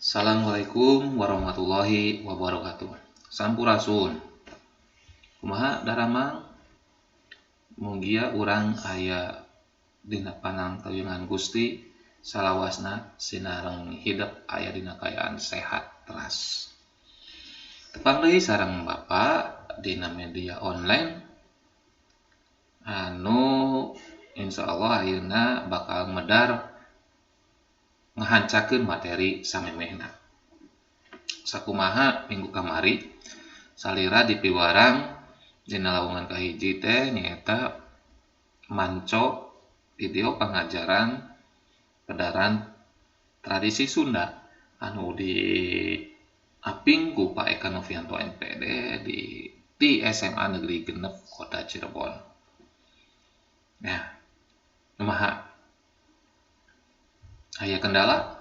Assalamualaikum warahmatullahi wabarakatuh. Sampurasun. Kumaha daramang mugia urang aya dina panangteuingan Gusti salawasna sinareng hidup aya dina kaayaan sehat teras. Tepang deui sareng Bapa dina media online anu insyaallah ayeuna bakal medar ngahancakeun materi samemehna. Sakumaha minggu kamari salira dipiwarang dina lowongan kahiji teh nyaeta manco video pangajaran pedaran tradisi Sunda anu di aping ku Pak Eka Novianto MPD di SMA Negeri Genep Kota Cirebon. Nah, kumaha? Aya kendala?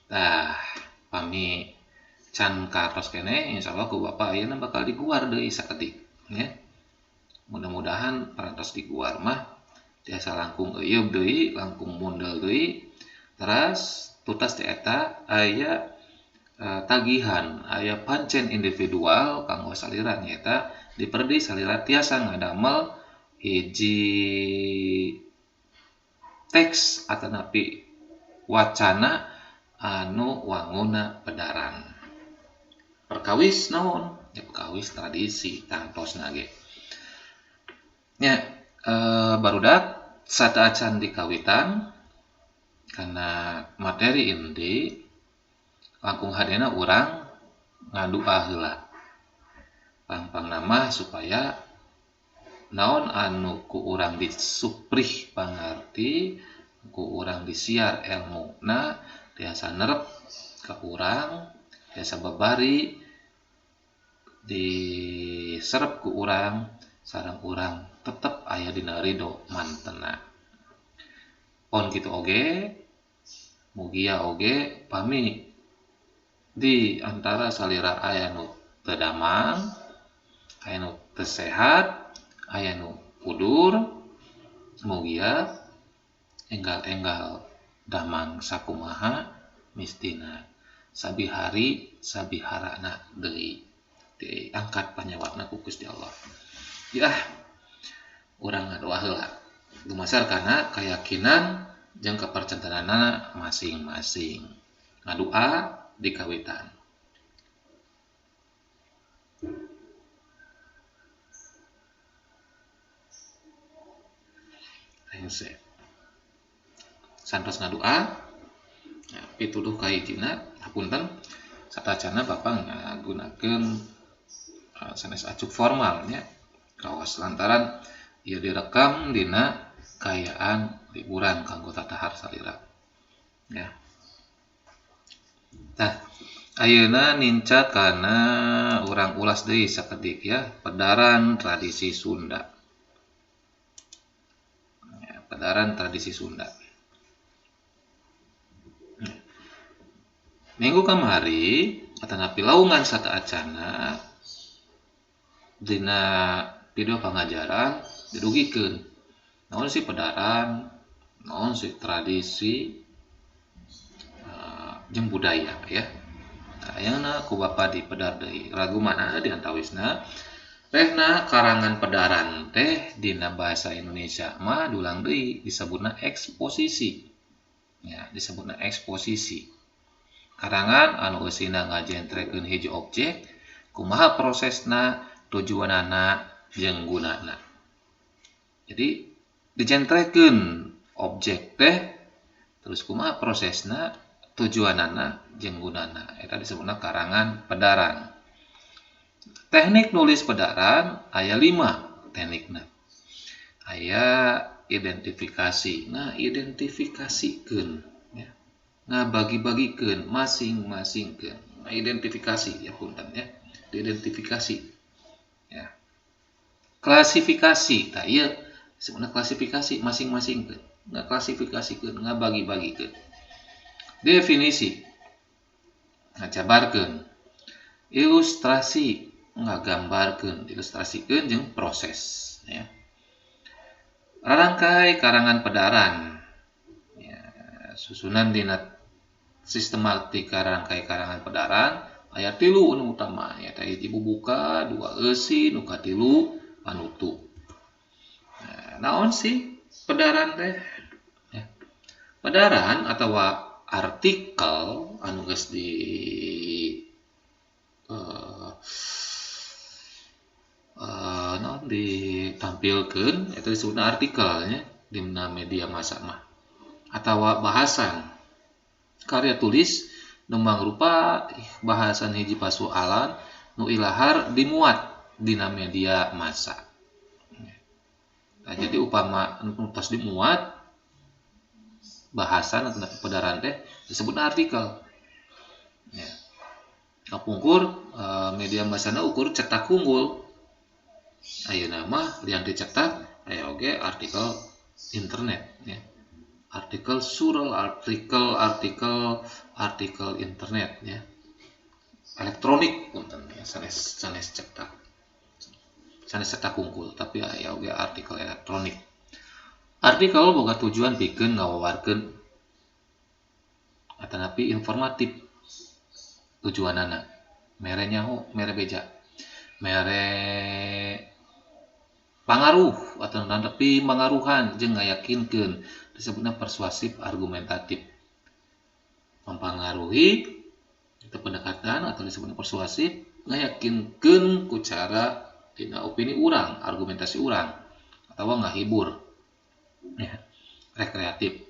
Tah, pami can kartos kene insyaallah ku Bapak ayeuna bakal diguar deui sakedik nya. Mudah-mudahan parantos diguar mah tiasa langkung euyeup deui, langkung mundel deui. Teras tutas teh eta aya tagihan, aya pancen individual kanggo salira nyaeta diperdi salira tiasa ngadamel hiji teks atanapi wacana anu wanguna pedaran. Perkawis naon? Ya perkawis tradisi tangtosna ge. Nya barudak sateuacan dikawitan kana materi inti langkung hadena urang ngadua heula. Pangpangna mah supaya naon anu ku urang disuprih pangarti, ku urang disiar elmuna tiasa nerep ka urang, tiasa babari diserep ku urang sareng urang tetep aya dina ridho mantena. Pon kitu oge mugia oge pami di antara salira aya nu teu damang, aya nu teu sehat, aya nu udur, mugia enggal-enggal damang sakumaha mistina sabihari sabiharana deui diangkat panyawatna ku Gusti Allah. Ya, urang ngadoa heula. Dumasar kana keyakinan jeung kepercayaanna masing-masing. Ngadoa dikawitan. Henteu. Santos ngadoa, pituduh kahijina hapunten satacana Bapak ngagunakeun sanes acuk formal nya kawas lantaran ieu direkam dina kaayaan liburan kanggo tatahar salira. Ya. Tah, ayeuna ninca kana urang ulas deui sakedik ya, pedaran tradisi Sunda. Ya, pedaran tradisi Sunda. Minggu kamari atanapi lawungan sateuacana dina video pangajaran didugikeun naon sih pedaran, naon sih tradisi jeung budaya ya. Ayeuna ku Bapa di pedar deui ragu mana di antawisna tehna karangan pedaran teh dina basa Indonesia mah dulang deui disebutna eksposisi. Ya, disebutna eksposisi. Karangan anu eusina ngajentrekeun hiji objek, kumaha prosesna, tujuanana jeung gunana. Jadi dijentrekeun objek teh terus kumaha prosesna, tujuanana jeung gunana. Eta disebutna karangan pedaran. Teknik nulis pedaran aya 5 teknikna. Aya identifikasi. Ngidentifikasikeun ya. Ngabagi-bagikeun masing-masingkeun. Identifikasi ya punten ya. Diidentifikasi. Ya. Klasifikasi. Tah ieu disebutna klasifikasi masing-masingkeun. Ngaklasifikasikeun, ngabagi-bagikeun. Definisi. Ngajabarkeun. Ilustrasi ngagambarkeun, ilustrasikeun jeung proses ya. Rarangkai karangan pedaran. Ya, susunan dina sistematika rangkai karangan pedaran aya 3 nu utama ya teh hiji bubuka, 2 eusi, nu katilu panutup. Naon sih pedaran teh? Ya. Pedaran atau artikel anu geus ditampilkeun eta disebutna artikelnya dina media massa mah atawa bahasan karya tulis nu mangrupa bahasan hiji pasualan nu ilahar dimuat dina media massa. Nah, jadi upama nu tos dimuat bahasan atau pedaran teh disebutna artikel. Ya. Kapungkur media massana ukur cetak unggul. Ayeuna mah lian dicetak aya oge artikel internet ya. Artikel surel, artikel internet ya. Elektronik punten ya sanes cetak. Sanes cetak unggul tapi aya oge artikel elektronik. Artikel boga tujuan pikeun ngawawarkeun atanapi informatif tujuanana. Mere nyaho, mere beja. Mere pangaruh atau nandapi mangaruhan jeung ngayakinkeun disebutna persuasif argumentatif. Mempengaruhi itu pendekatan atau disebutna persuasif ngayakinkeun ku cara dina opini urang, argumentasi urang atawa ngahibur. Ya, rekreatif.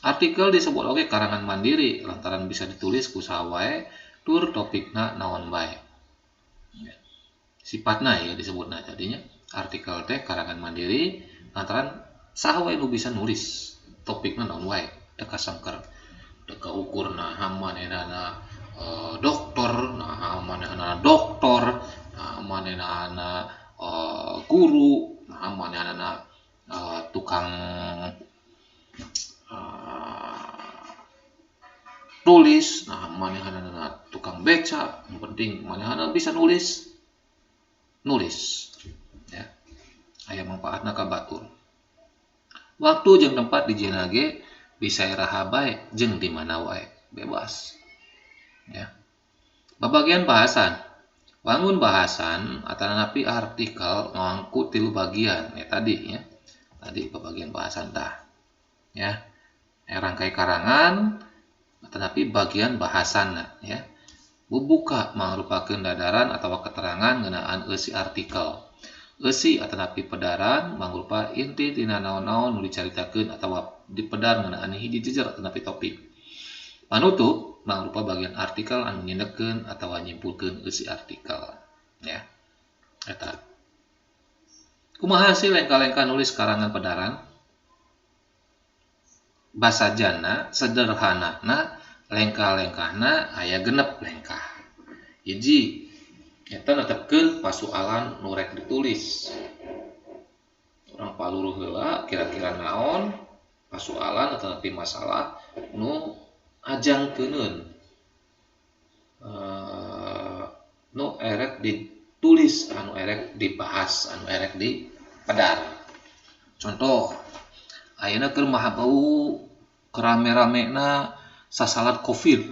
Artikel disebut oge karangan mandiri lantaran bisa ditulis ku saha wae tur topikna naon bae. Ya. Sifatna ya disebutna jadinya artikel teh karangan mandiri lantaran saha wae nu bisa nulis topikna naon wae teu kasangker teu kaukur naha manehna doktor naha manehna guru naha manehna tukang tulis nah manehna tukang beca yang penting manehna bisa nulis ya aya manfaatna ka batur. Waktu jeung tempat dijieuna ge bisa iraha bae jeung di mana wae bebas ya. Babagian bahasan wangun bahasan atanapi artikel ngangkut 3 bagian ya tadi babagian bahasan tah ya rangkai karangan atanapi bagian bahasanna ya. Bubuka mangrupakeun dadaran atawa keterangan ngeunaan eusi artikel. Eusi atanapi pedaran mangrupa inti tina naon-naon nu dicaritakeun atawa dipedar ngeunaan hiji jejer atanapi topik. Panutup mangrupa bagian artikel anu ngindekeun atawa nyimpulkeun eusi artikel ya. Eta. Kumaha sih lengka-lengka nulis karangan pedaran? Basajana sederhanana lengkah-lengkahna aya 6 lengkah. Hiji eta netepkeun pasualan nu rek ditulis. Urang paluruh heula kira-kira naon pasualan atau masalah nu ajangkeuneun nu erek ditulis, anu erek dibahas, anu erek dipedar. Contoh ayeuna keur mahabau kerame-ramena sasalat COVID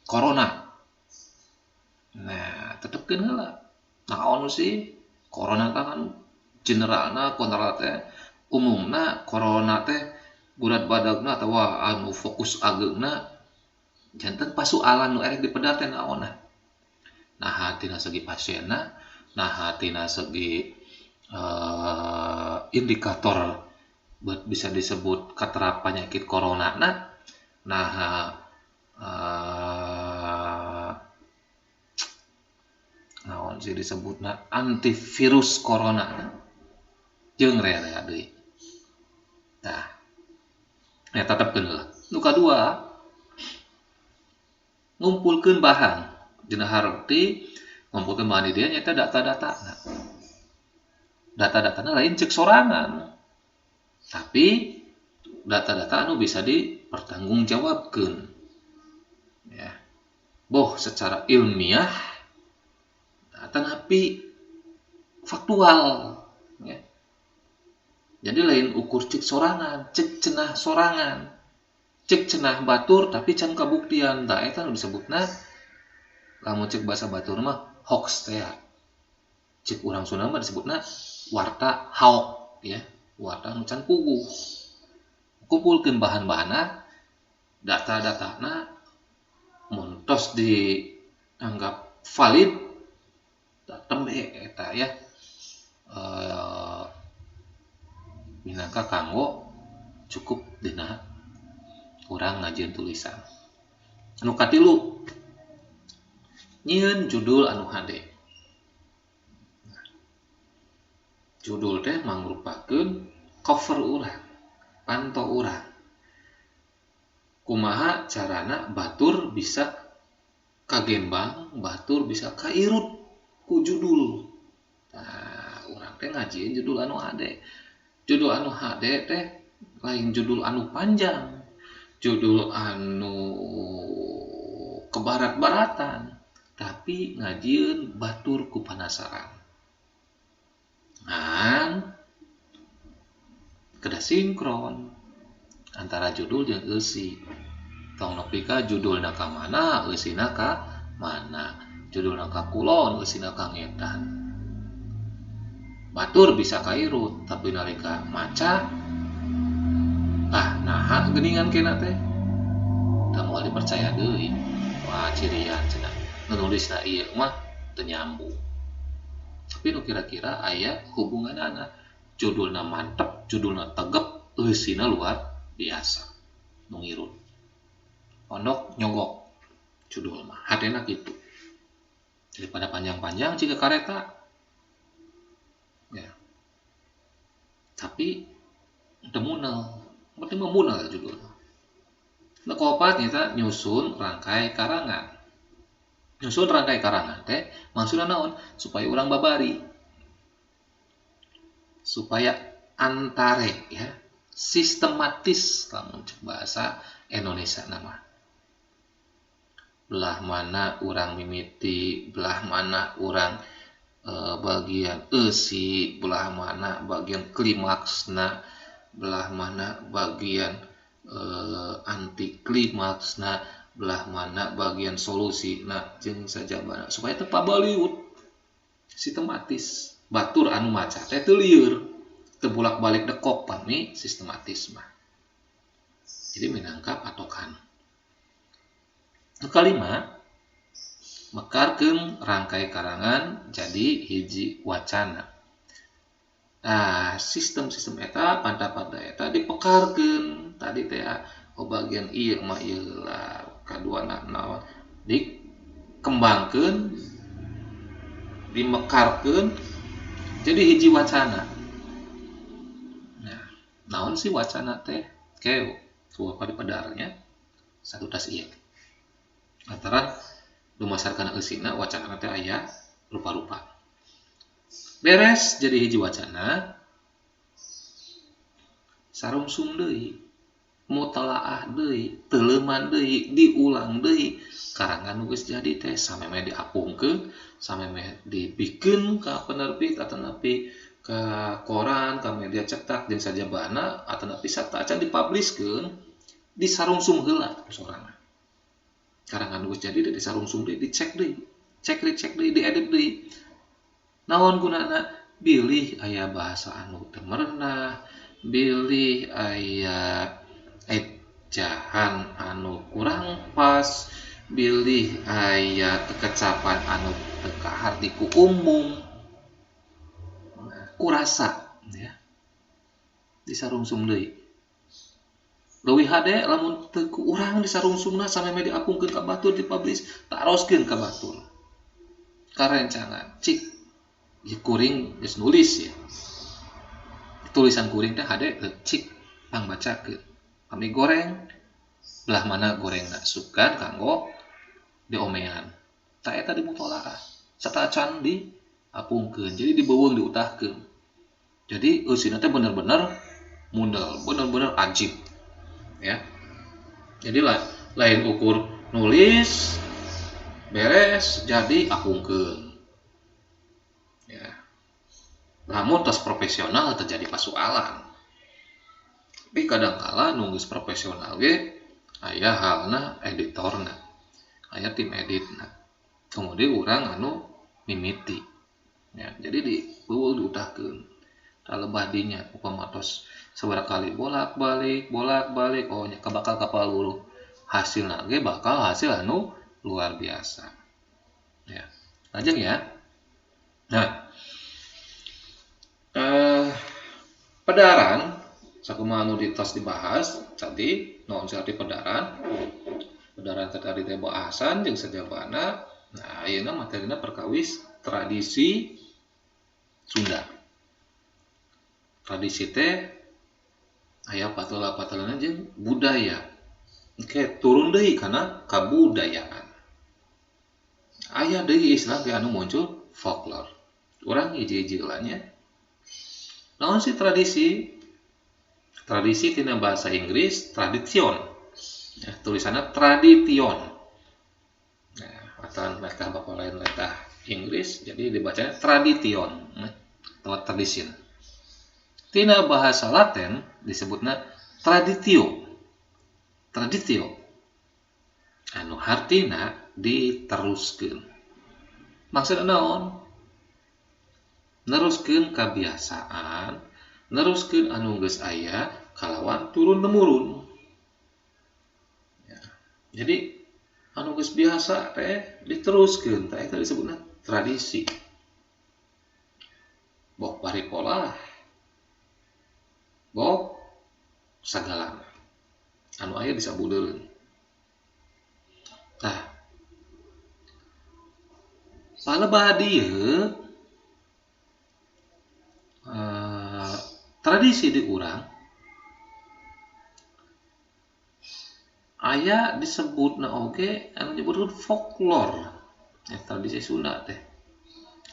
corona. Nah, tetepkeun heula. Naon sih corona kan generalna kontra teh umumna corona teh gurat badagna atawa anu fokus ageuna janten pasualan nu erek dipedar teh naonna. Nah, tina segi pasienna, nah tina segi indikator bisa disebut katerap penyakit corona nah naon sih disebutna antivirus corona jeung rea-rea deui. Nah, eta tetepkeun heula. Nu kadua ngumpulkeun bahan dina harti ngumpulkeun bahan di dieu nyaeta data-datana. Data-datana lain cek sorangan. Tapi data-data anu bisa dipertanggungjawabkeun. Ya. Boh secara ilmiah tanapi faktual ya. Jadi lain ukur cek sorangan, cek cenah sorangan. cek cenah batur tapi can kabuktian tah eta nu disebutna lamun cek bahasa batur mah hoax teh ya. Cek urang Sunda mah disebutna warta haok ya, warta nu can puguh. Kumpulkeun bahan-bahanna, data-datana mun tos dianggap valid tembe eta ya minangka kanggo cukup dina urang ngajieun tulisan. Anu katilu nyieun judul anu hade. Judul teh mangrupakeun cover urang, panto urang. Kumaha carana batur bisa kagembang, batur bisa kairut ku judul. Nah, urang teh ngajieun judul anu hade. Judul anu hade teh lain judul anu panjang. Judul anu kebarat-baratan, tapi ngajieun batur ku panasaran. Ngan kedah sinkron antara judul jeung eusi. Tong nepi ka judulna ka mana, eusina ka mana. Judulna ka kulon, eusina ka ngedan. Batur bisa kairut, tapi nalika maca naha geuningan kena teh. Da moal dipercaya deui. Wah, cirian cenah. Nulisna ieu mah teu nyambung. Tapi nu kira-kira aya hubunganana. Judulna mantep, judulna tegep, eusina luar biasa. Nu ngirut. Ondok nyogok judul mah. Hadena kitu. Daripada panjang-panjang jika kareta. Ya. Tapi teu munel. Berarti memunel judulnya. Nah, kaopat nyata nyusun rangkai karangan. Nyusun rangkai karangan teh maksudna naon? Supaya urang babari. Supaya antare ya, sistematis lamun bahasa Indonesia nama. Belah mana urang mimiti, belah mana urang bagian eusi, belah mana bagian klimaksna, belah mana bagian anti klimaksna, belah mana bagian solusi nah jeung sajabana supaya teu pabaliut sistematis. Batur anu maca teh teu lieur, teu bolak-balik dekok pami sistematis mah. Jadi minangka patokan. Nu kalima, mekarkeun rangkai karangan jadi hiji wacana. Nah, sistem-sistem eta panta-panta eta dipekarkeun tadi teh bagian ieu mah ieu lah kaduana naon dikembangkeun dimekarkeun jadi hiji wacana. Nah, naon sih wacana teh? Keu kuapa dipedarnya satu tas ieu. Lantaran dumasarkan eusina wacana teh aya rupa-rupa. Beres jadi hiji wacana sarungsung deui, mutalaah deui, teuleuman deui, diulang deui karangan nu geus jadi teh sameme diapungkeun, sameme dibikeun ka penerbit atawa nepi ka koran, ka media cetak jeung sajabana atawa nepi sarta acan dipublishkeun disarungsung heula sorangan. Karangan nu geus jadi disarungsung deui, dicek deui, cek deui, diedit deui. Naon gunana? Bilih aya bahasa anu teu merenah, bilih aya ejahan anu kurang pas, bilih aya kekecapan anu teu kaharti ku umum. Kurasa ya. Disarungsung deui. Leuwih hade lamun teu ku urang disarungsungna sameme diapungkeun ka batur dipublish, taroskeun ka batur. Karencangan cik kuring geus nulis ya. Tulisan kuring teh hade cik pangbacakeun. Kami goreng belah mana gorengna sukan kanggo diomean. Ta eta dimutolaah. Sarta acan diapungkeun. Jadi dibeuweung diutahkeun. Jadi eusina teh bener-bener mundel, bener-bener ajib. Ya. Jadi lain ukur nulis beres jadi apungkeun. Ya. Lamun tos profesional terjadi pasualan. Tapi kadangkala nu geus profesional ge aya halna editorna, aya tim editna, kemudian urang anu mimiti ya. Jadi diutahkeun talebah dinya upama tos sabaraha kali bolak-balik oh nya bakal kapaluruh hasilna ge bakal hasil anu luar biasa ya. Lajeng ya. Nah, pedaran sakumaha anu ditos dibahas tadi naon arti pedaran tadi teh bahasan jeung sajabana. Nah, ayeuna materina perkawis tradisi Sunda. Tradisi teh aya patola-patolana jeung budaya. Oke, turun deui kana kabudayaan. Aya deui istilah ge anu muncul folklore. Urang hiji-hiji heula nya. Naon sih tradisi? Tradisi tina bahasa Inggris tradition. Ya, tulisanna tradition. Nah, atan letah bapak lain letah Inggris, jadi dibacanya tradition atau tradition. Tina bahasa Latin disebutna traditio. Traditio. Anu hartina diteruskeun. Maksudna naon? Neruskeun kebiasaan, neruskeun anu geus aya kalawan turun temurun. Ya. Jadi anu geus biasa teh diteruskeun, teh eta disebutna tradisi. Bok bari pola. Bok sagalana. Anu aya disabudeureun. Tah. Palebah dieu tradisi di urang aya disebutna oge anu nyebutkeun folklore. Tradisi Sunda teh.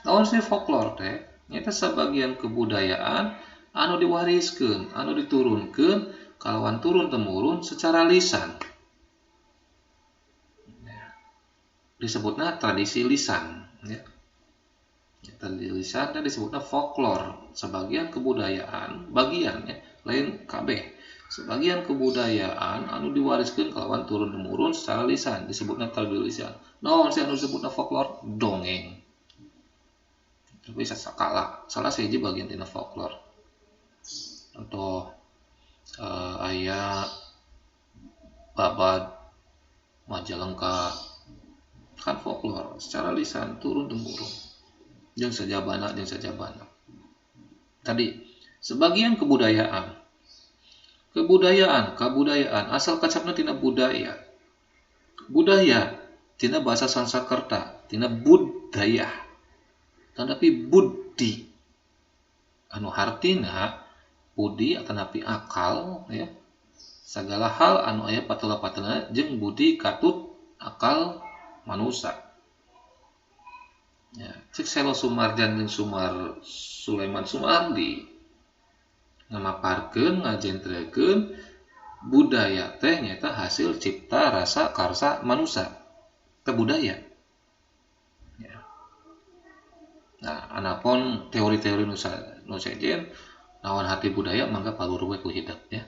Naon sih folklore teh? Nyata sebagian kebudayaan anu diwariskeun, anu diturunkeun kalawan turun temurun secara lisan. Disebutna tradisi lisan ya. Tradisi lisan dan disebutna folklore. Sebagian kebudayaan, bagian ya, lain kabeh. Sebagian kebudayaan anu diwariskeun kalawan turun temurun secara lisan disebutna tradisi lisan. Naon sih anu disebutna folklore? Dongeng. Tapi sakala salah sahiji bagian tina folklore. Contoh aya babad Majalengka kan folklore secara lisan turun temurun jeung sajabana. Tadi sebagian kebudayaan asal kacapna tina budaya tina bahasa Sanskerta tina budaya tetapi budi anu hartina budi atanapi akal ya sagala hal anu aya patola-patolana jeung budi katut akal manusia. Ya, cek Selo Sumarjan jeung Sulaiman Sumardi ngamaparkeun ngajentrekeun budaya teh nyata hasil cipta rasa karsa manusia teh budaya. Ya. Nah, anapun teori-teori nu sejen naon hati budaya mangga paluruh we ku hideup ya.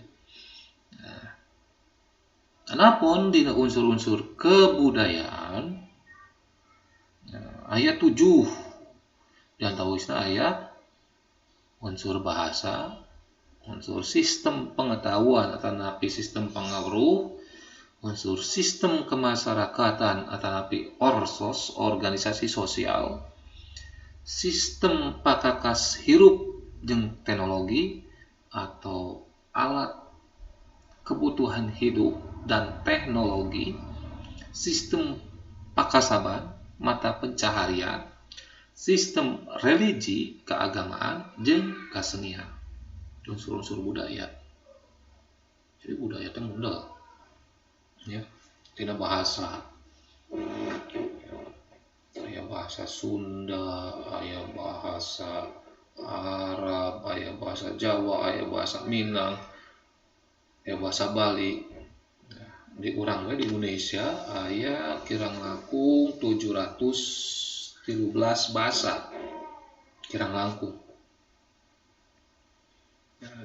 Nah, anapun dina unsur-unsur kebudayaan aya 7 dan tawisna aya unsur bahasa, unsur sistem pengetahuan atanapi sistem pengaruh, unsur sistem kemasyarakatan atanapi orsos, organisasi sosial, sistem pakakas hirup jeung teknologi atau alat kebutuhan hidup dan teknologi, sistem pakasaban mata pencaharian, sistem religi, keagamaan, jeung kasenian. Unsur-unsur budaya. Jadi budaya itu modal. Ya, tina bahasa. Aya bahasa Sunda, aya bahasa Arab, aya bahasa Jawa, aya bahasa Minang, aya bahasa Bali. Di urang we di Indonesia aya kirang langkung 713 bahasa kirang langkung.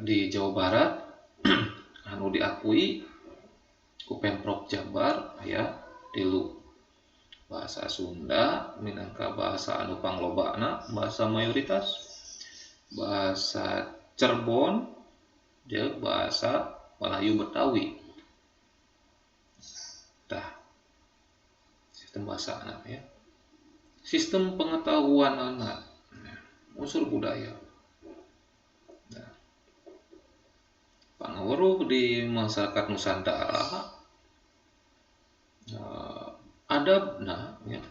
Di Jawa Barat anu diakui ku Pemprov Jabar aya 3. Bahasa Sunda minangka bahasa anu panglobana, bahasa mayoritas. Bahasa Cirebon jeung bahasa Melayu Betawi. Tah, sistem bahasa anak ya. Sistem pengetahuan anak, unsur budaya. Nah, pangaweruh di masyarakat Nusantara adabna ya.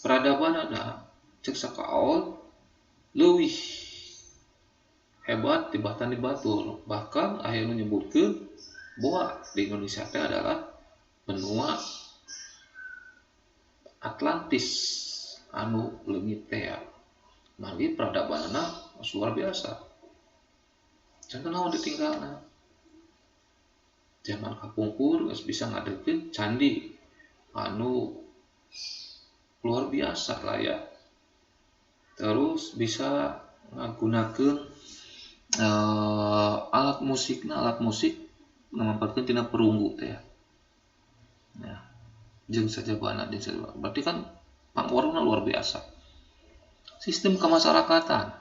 Peradaban ada cek sakaol leuwih hebat tibatan di batur. Bahkan aya nu nyebutkeun bahwa di Indonesia teh adalah benua Atlantis anu leungit teh ya. Manggi peradabanana luar biasa. Contoh naon ditinggalna. Zaman kapungkur geus bisa ngadeukkeun candi anu luar biasa lah ya. Terus bisa ngagunakeun alat musik ngamanfaatkeun tina perunggu teh ya. Nah, jeung sajabana berarti kan pangaweruhna luar biasa. Sistem kemasyarakatan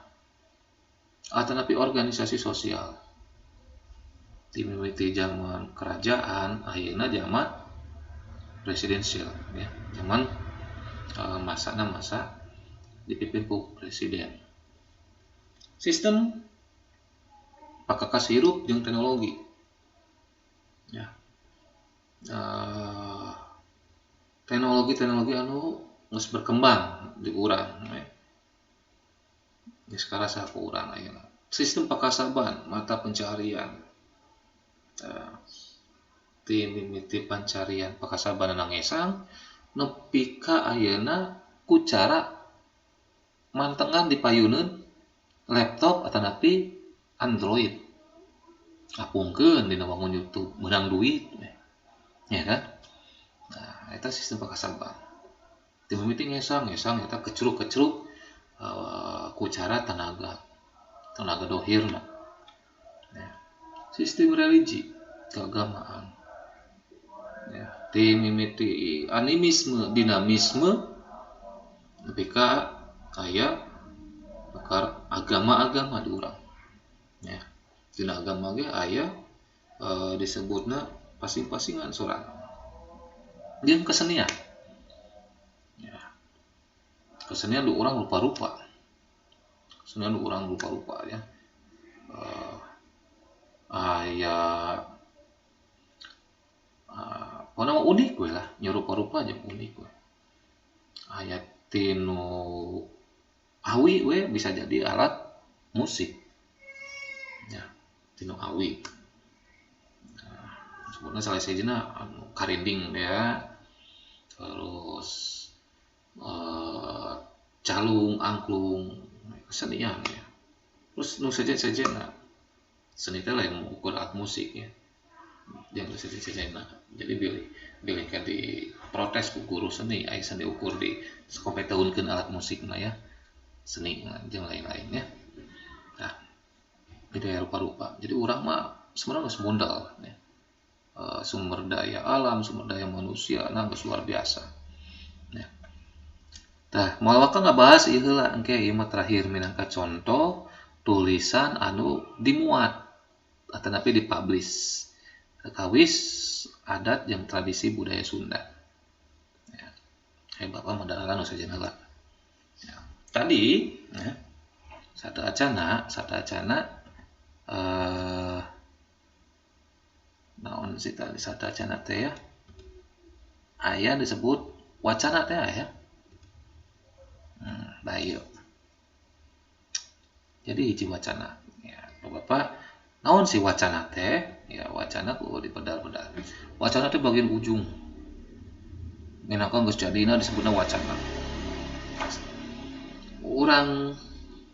atanapi organisasi sosial di mimiti zaman kerajaan, ayeuna zaman presidensial ya. Zaman masa dipimpin ku presiden. Sistem pakakas hirup jeung teknologi. Ya. Teknologi anu geus berkembang di urang ya. Geus karasa ku urang ayeuna. Sistem pakasaban, mata pencaharian. Ti mimiti pancarian pakasabanana ngesang nepi ka ayeuna ku cara mantengan dipayuneun laptop atanapi Android. Apungkeun dina wangun YouTube meunang duit ya kan. Nah, eta sistem pakasaban. Ti mimiti ngesang eta kecruk-kecruk ku cara tenaga dohirna. Ya. Sistem religi keagamaan. Ya, ti mimiti animisme, dinamisme nepi ka aya bakar agama-agama di urang. Ya. Dina agama ge aya disebutna pasing-pasingan sorangan. Jeung kesenian. Ya. Kesenian di urang rupa-rupa. Kesenian di urang rupa-rupa ya. Aya pokona unik we lah, nya rupa-rupa jeung unik we. Aya tinu awi we bisa jadi alat musik. Ya, tinu awi. Sebutna salah sijina anu karinding ya. Terus calung, angklung, kesenian ya. Terus nu sejen-sejenna seni teh lain mengukur alat musik ya. Jeung sejen-sejenna. Jadi bilih ka di protes ku guru seni aya seni ukur di kompeteukeun alat musikna ya. Seni jeung lain-lain ya. Nah, itu ya rupa-rupa. Jadi urang mah sebenarnya geus modal ya. Sumber daya alam, sumber daya manusia geus luar biasa. Ya. Tah, moal waktu ngabahas ieu heula engke ieu mah terakhir minangka contoh tulisan anu dimuat atanapi dipublish kawis adat jeung tradisi budaya Sunda. Ya. Bapak modalna nu sajen heula. Ya. Tadi ya, sataacana naon sih tadi sataacana teh ya. Aya disebut wacana teh aya. Nah ieu. Jadi hiji wacana. Ya, Bapak naon sih wacana teh? Ya wacana ku dipedal-pedal. Wacana teh bagian ujung. Minangka geus jadina disebutna wacana. Urang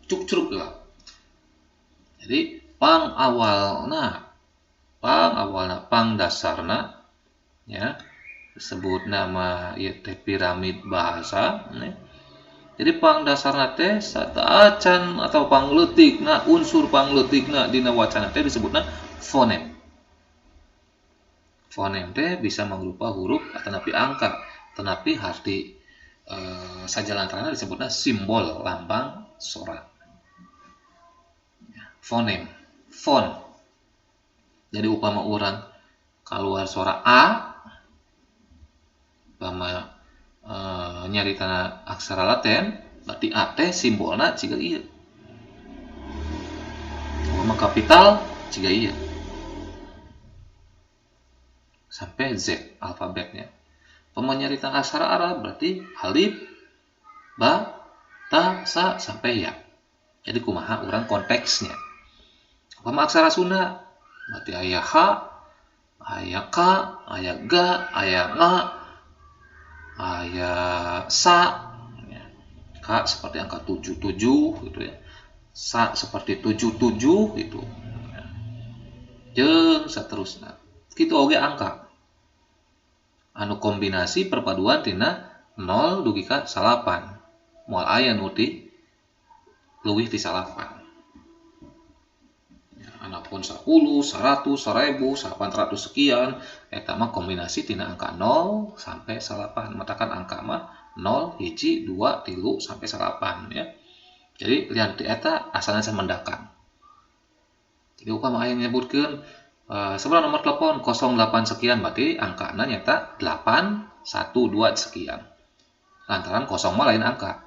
cuk-curug lah. Jadi pang awalna pang dasarna ya disebut nama ieu teh piramid bahasa ya. Jadi pang dasarna teh sataacan atau pangleutikna unsur pangleutikna dina wacana teh disebutna fonem. Fonem teh bisa mangrupa huruf atanapi angka, tetapi arti sajalantarana disebutnya simbol lambang sora. Fonem, fon. Jadi upama orang keluar suara A, upama nyaritana aksara Latin, berarti A teh simbolna ciga ieu. Upama kapital ciga ieu. Sampai Z alfabetnya. Upama nyarita aksara Arab berarti alif, ba, ta, sa sampai ya. Jadi kumaha urang konteksnya. Upama aksara Sunda berarti aya H, aya K, aya G, aya Ng, aya sa. K seperti angka 77 gitu ya. Sa seperti 77 gitu. Jeung saterusna. Kitu oge angka. Anu kombinasi perpaduan tina 0 dugi ka 9. Moal aya nu ti leuwih ti 9. Anapun 10, 100, 1000, 800 sekian, eta mah kombinasi tina angka 0 sampai 9. Matakan angka mah 0, 1, 2, 3 sampai 8 ya. Jadi lihat ti eta asalna mendakan. Jadi upama aya nyebutkeun seberapa nomor telepon 08 sekian berarti angkana nyata 812 sekian. Lantaran kosong mah lain angka.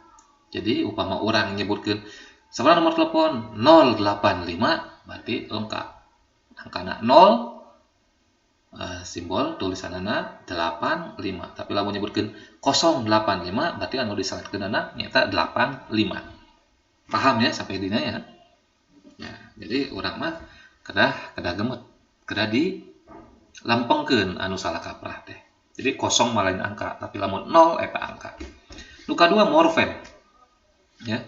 Jadi upama orang nyebutkeun seberapa nomor telepon 085 berarti lengkap. Angkana 0 simbol tulisanana 85. Tapi lamun nyebutkeun 085 berarti anu disalatkeunana nyata 85. Paham ya sampai dina ya? Ya, jadi urang mah kedah gemet, kedah di lampengkeun anu salah kaprah teh. Jadi kosong mah lain angka, tapi lamun 0 eta angka. Nu kadua morfem. Ya.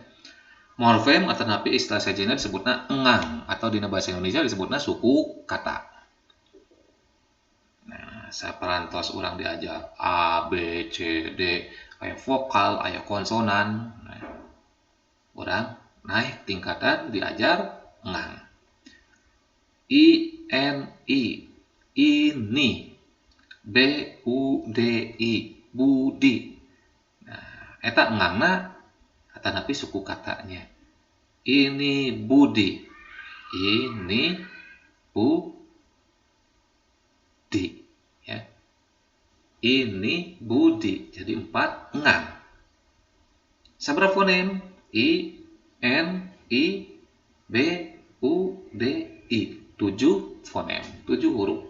Morfem atanapi istilah sejenna disebutna engang atau dina bahasa Indonesia disebutna suku kata. Nah, saparantos urang diajar A, B, C, D, aya vokal, aya konsonan. Nah, urang naik tingkatan diajar engang. I, N, I, ini, B, U, D, I, budi. Nah, eta engangna atanapi suku katanya. Ini budi. Ini budi. Ya. Ini budi. Jadi 4 engang. Sabaraha fonem? I, N, I, B, U, D, I. 7 fonem. 7 huruf.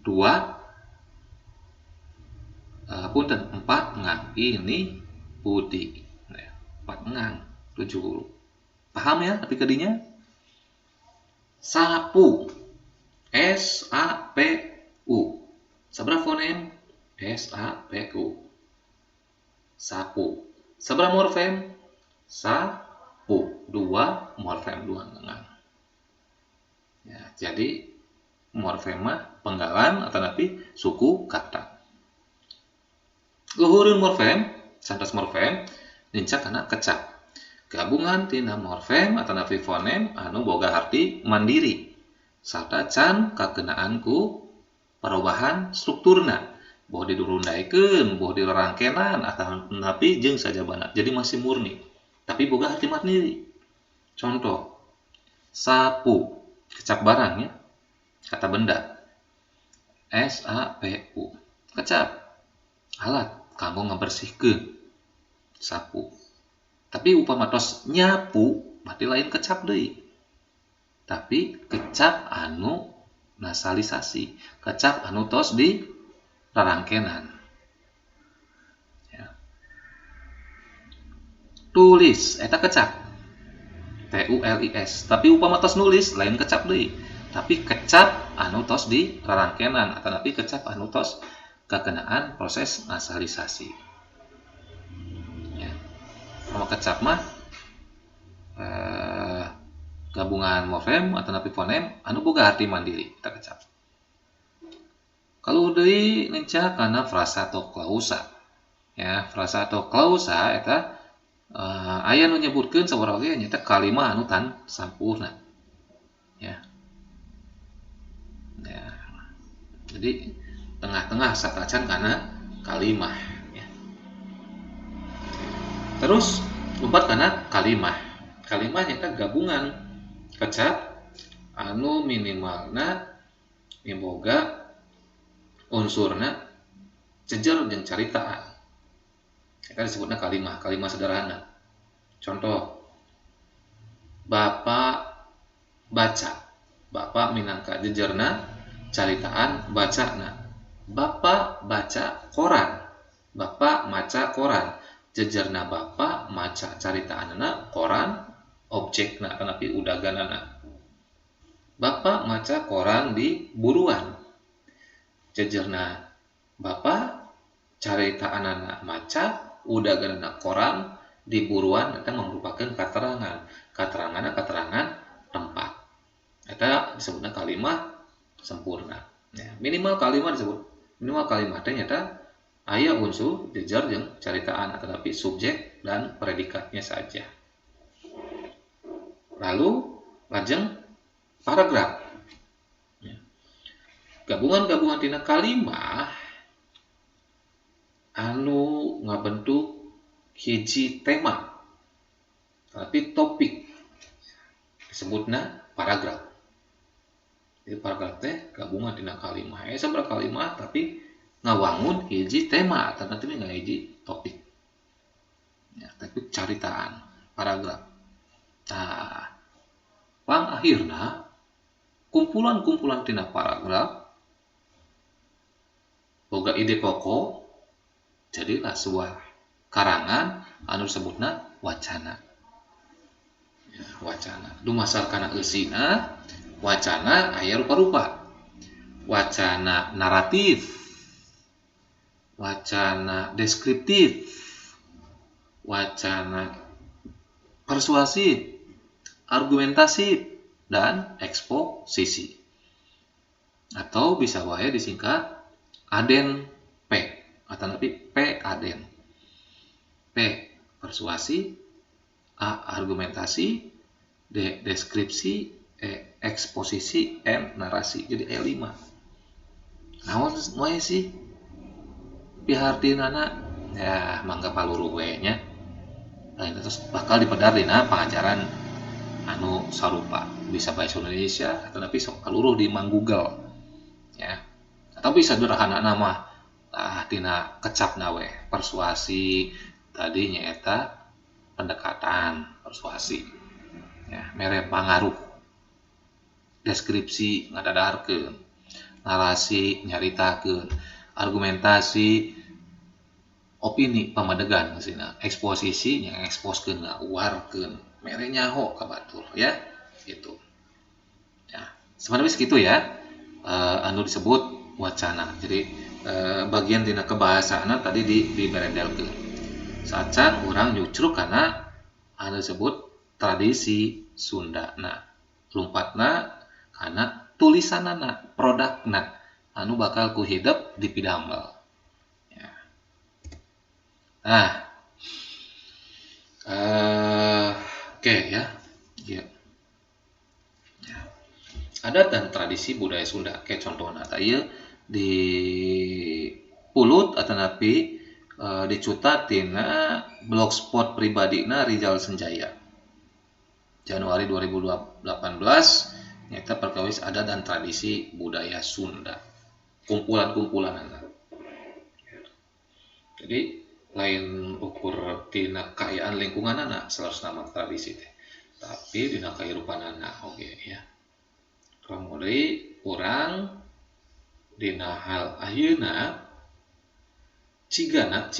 4 engang. Ini budi. 4 engang. 7 huruf. Paham ya tapi kadinya? Sapu. S A P U. Sabaraha fonem? S A P U. Sapu. Sabaraha morfem? Sapu. 2 morfem 2 engang. Ya, jadi morfem mah penggalan atanapi suku kata. Luhureun morfem, santos morfem nincak kana kecap. Gabungan tina morfem atanapi fonem anu boga arti mandiri sarta can kakenaan ku perubahan strukturna. Boh didurundaikeun, boh dirangkenan atanapi jeung sajabana. Jadi masih murni, tapi boga arti mandiri. Contoh, sapu, kecap barang ya. Kata benda. S A P U. Kecap. Alat kanggo ngabersihkeun. Sapu. Tapi upama tos nyapu, berarti lain kecap deui. Tapi kecap anu nasalisasi, kecap anu tos di rarangkenan. Ya. Tulis, eta kecap. TULIS. Tapi upama tos nulis lain kecap deui. Tapi kecap anu tos di rarangkenan atanapi kecap anu tos kakenaan proses nasalisasi. Sama kecap mah gabungan morfem atanapi fonem anu boga arti mandiri kita kecap. Kalau deui nincak kana frasa atau klausa. Ya, frasa atau klausa eta aya nu nyebutkeun sabaraha oge nya teh kalimat anu tan sampurna. Ya. Ya, Jadi tengah-tengah sakacan karena kalimah ya. Terus lompat karena kalimah. Kalimah nyata gabungan kecap anu minimalna miboga unsurna jejer jeung caritaan. Kita disebutnya kalimah sederhana. Contoh, Bapak baca. Bapak minangka jejerna caritaan bacana. Bapak baca koran. Bapak maca koran. Jejerna Bapak maca caritaanna koran objekna tanapi udaganana. Bapak maca koran di buruan. Jejerna Bapak caritaanana maca udaganana koran di buruan eta merupakeun katerangan. Kateranganna keterangan tempat. Eta disebutna kalimah sempurna. Ya, minimal kalimah disebut. Minimal kalimah teh nyata aya unsur jejer jeung caritaan tetapi subjek dan predikatnya saja. Lalu lajeng paragraf. Ya. Gabungan-gabungan tina kalimah anu ngabentuk hiji tema tapi topik disebutna paragraf. Jadi paragraf teh gabungan tina kalimah. Sabaraha kalimah tapi ngawangun hiji tema atau nanti nggak hiji topik. Ya, tapi caritaan paragraf. Nah, pang akhirna kumpulan-kumpulan tina paragraf boga ide pokok jadilah sebuah karangan anu disebutna wacana. Ya, wacana. Dumasarkana eusina wacana aya rupa-rupa. Wacana naratif, wacana deskriptif, wacana persuasif, argumentasi, dan eksposisi. Atau bisa wae disingkat ADEN P atau nanti P ADEN. P persuasi, A argumentasi, D deskripsi, E eksposisi, N narasi. Jadi E5. Naon moe sih? Pihartinana ya mangga paluru we nya. Nah, terus bakal dipedar dina pangajaran anu sarupa. Bisa bahasa Indonesia atau tapi sok kaluruh di Mang Google. Ya. Atau bisa sederhana nama tina kecapna we persuasi tadi nyaeta pendekatan persuasi ya mere pangaruh deskripsi ngadadarkeun narasi nyaritakeun argumentasi opini pamadegan sina eksposisi nya eksposkeun ngawarkeun mere nyaho ka batur ya gitu ya sebenarnya segitu ya anu disebut wacana jadi bagian tina kebahasaana tadi diberedelkeun sacan urang nyucruk karena anu disebut tradisi Sundana lumpatna karena tulisanana produkna anu bakal ku hidup di pidamel ya. Nah oke ya. Ya adat dan tradisi budaya Sunda kayak contohna tadi di Pulut atau napi dicuta tina blogspot pribadina Rizal Senjaya Januari 2018 nyata perkawis adat dan tradisi budaya Sunda kumpulan-kumpulan jadi lain ukur tina kekayaan lingkungan anak selalu nama tradisi teh tapi dina kehidupan anak oke ya kemudian orang dina hal ayeuna cigana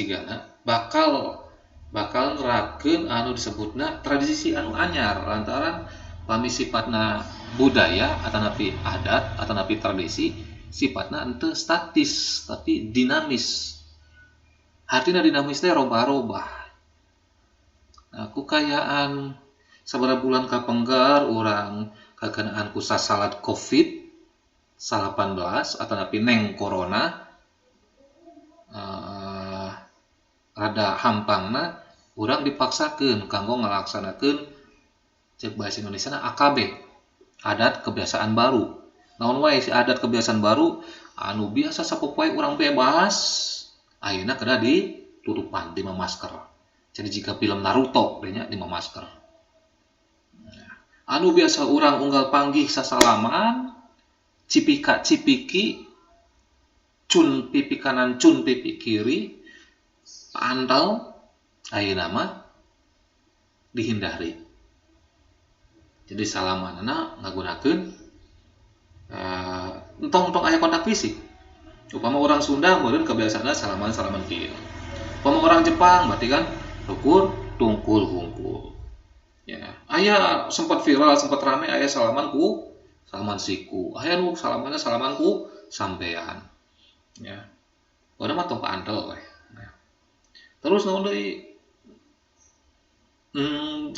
bakal nerapkeun anu disebutna tradisi anu anyar lantaran pami sifatna budaya atau napi adat atau napi tradisi sifatna henteu statis tapi dinamis. Artina dinamis teh robah-robah. Nah, kukayaan sabaraha bulan kapenggar urang kakenaan ku sasalat COVID-19 atau napi neng corona rada hampangna urang dipaksakeun kanggo ngalaksanakeun cek bahasa Indonesia AKB adat kebiasaan baru. Naon wae si adat kebiasaan baru anu biasa sapopoe urang bebas ayeuna kada ditutupan di masker. Jadi jika film Naruto nya di masker. Anu biasa urang unggal panggih sasalaman cipika cipiki cun pipi kanan cun pipi kiri andal ayeuna mah dihindari. Jadi salamanana ngagunakeun entong aya kontak fisik. Upama orang Sunda meureun kebiasaanna salaman kieu. Upama orang Jepang berarti kan ukur tungkul hungkul. Ya, aya sempat viral, sempat rame aya salaman siku. Aya nu salaman ku sampean. Ya. Pokona mah tong paandel we. Nah. Terus naon deui?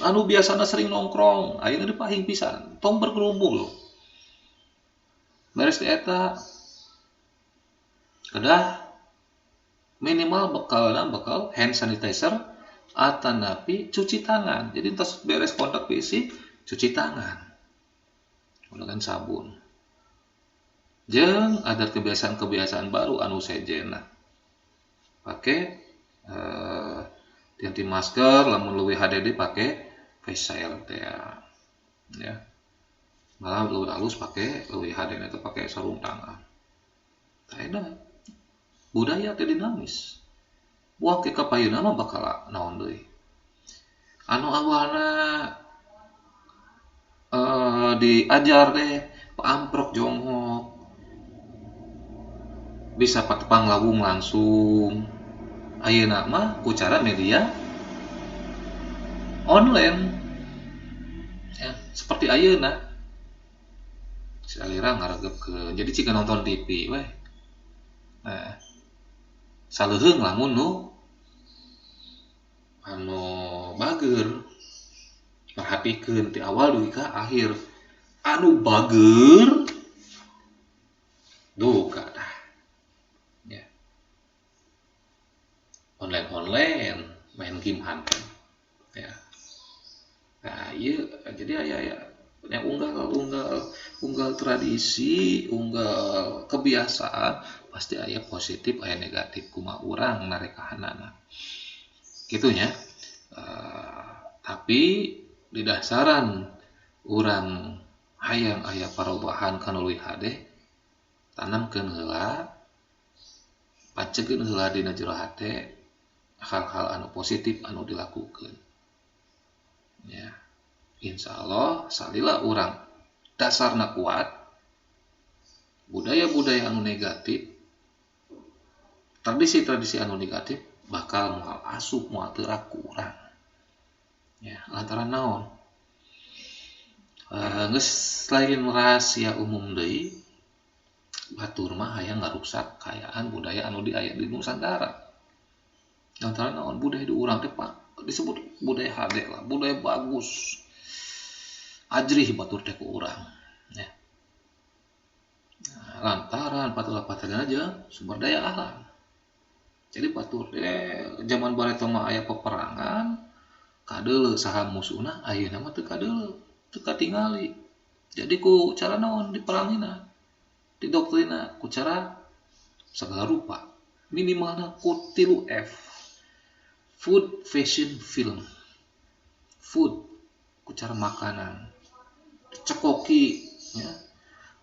Anu biasana sering nongkrong, ayeuna dipahing pisan, tong berkerumpul. Beres di eta kedah minimal bekal hand sanitizer atanapi cuci tangan. Jadi entos beres kontak fisik cuci tangan menggunakan sabun. Jeung ada kebiasaan baru anu sejenna. Pake ganti masker lamun leuwih HDD pake face shield ya. Malah leuwih halus pake leuwih HDD itu pake sarung tangan. Taeda budaya teh dinamis. Buah ke kapayeuna mah bakal naon deui. Anu awalna diajar deh paamprok jonghok bisa patepang lawung langsung. Ayeuna mah ku cara media online. Ya, seperti ayeuna. Salira ngaregepkeun. Jadi jika nonton TV weh. Nah, saleuheung lamun nu anu bager. Perhatikeun ti awal dugi ka akhir. Anu bager duka dah. Ya. Online main game handphone. Ya. Nah, iya jadi aya yang unggal tradisi, unggal kebiasaan pasti aya positif, aya negatif kumaha urang narekahanana. Gitunya. Tapi di dasaran urang hayang aya parobahan kana leuwih hade tanamkeun heula pacegeun heula dina jero hate hal-hal anu positif anu dilakukeun. Ya. Insyaallah salila urang dasarna kuat budaya-budaya anu negatif tradisi-tradisi anu negatif bakal moal asup moal teurak ku urang. Ya, lantaran naon? Geus lain rahasia umum deui batur mah hayang ngaruksak kaayaan budaya anu aya di Nusantara. Lantaran naon budaya di urang teh disebut budaya hade lah, budaya bagus. Ajrih batur teh ku urang. Ya. Nah, lantaran patulah aja sumber daya alam. Jadi batur teh zaman bareto mah aya peperangan, kadeuleu saha musuhna, ayeuna mah teu kadeuleu, teu katingali. Jadi ku cara naon diperangina, didoktrina ku cara segala rupa. Minimalna ku 3F. Food, fashion, film. Food, ku cara makanan. Dicekoki, ya.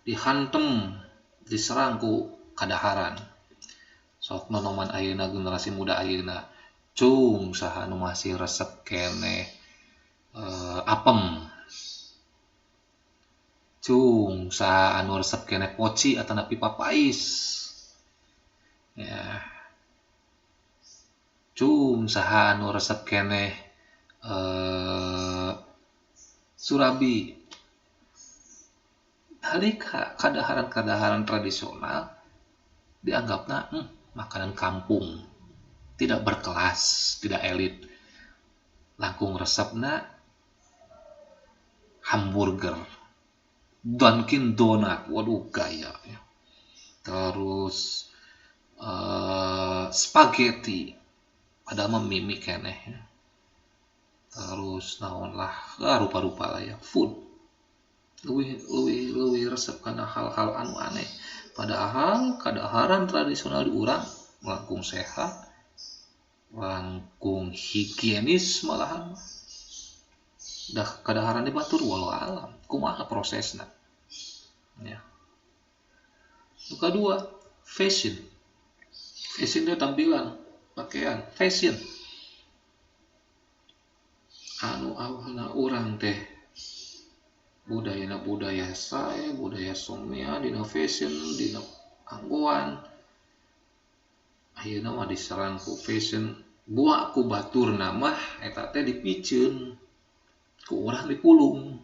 Dihantem, diserang ku kadaharan. Sok nonoman ayeuna generasi muda ayeuna cung saha nu masih resep keneh apem. Cung saha anu resep keneh poci atanapi papais. Ya. Cung saha anu resep keneh surabi. Halika kadaharan-kadaharan tradisional dianggapna makanan kampung, tidak berkelas, tidak elit. Langkung resepna hamburger, Dunkin Donut, waduh gaya ya. Terus spaghetti, padahal mah mimi keneh ya. Terus naon lah, rupa-rupa lah ya, food. Leuwih resep kana hal-hal anu aneh. Padahal kadaharan tradisional di urang langkung sehat, langkung higienis malahan. Dah kadaharan di batur walau alam. Kumaha prosesna? Ya. Yang kedua, fashion. Fashion itu tampilan, pakaian, fashion. Anu awalna urang teh budaya saya, budaya somea, dina fashion, dina anggoan. Ayeuna mah diserang ku fashion, buah ku batur mah eta teh dipikeun ku urang dipulung.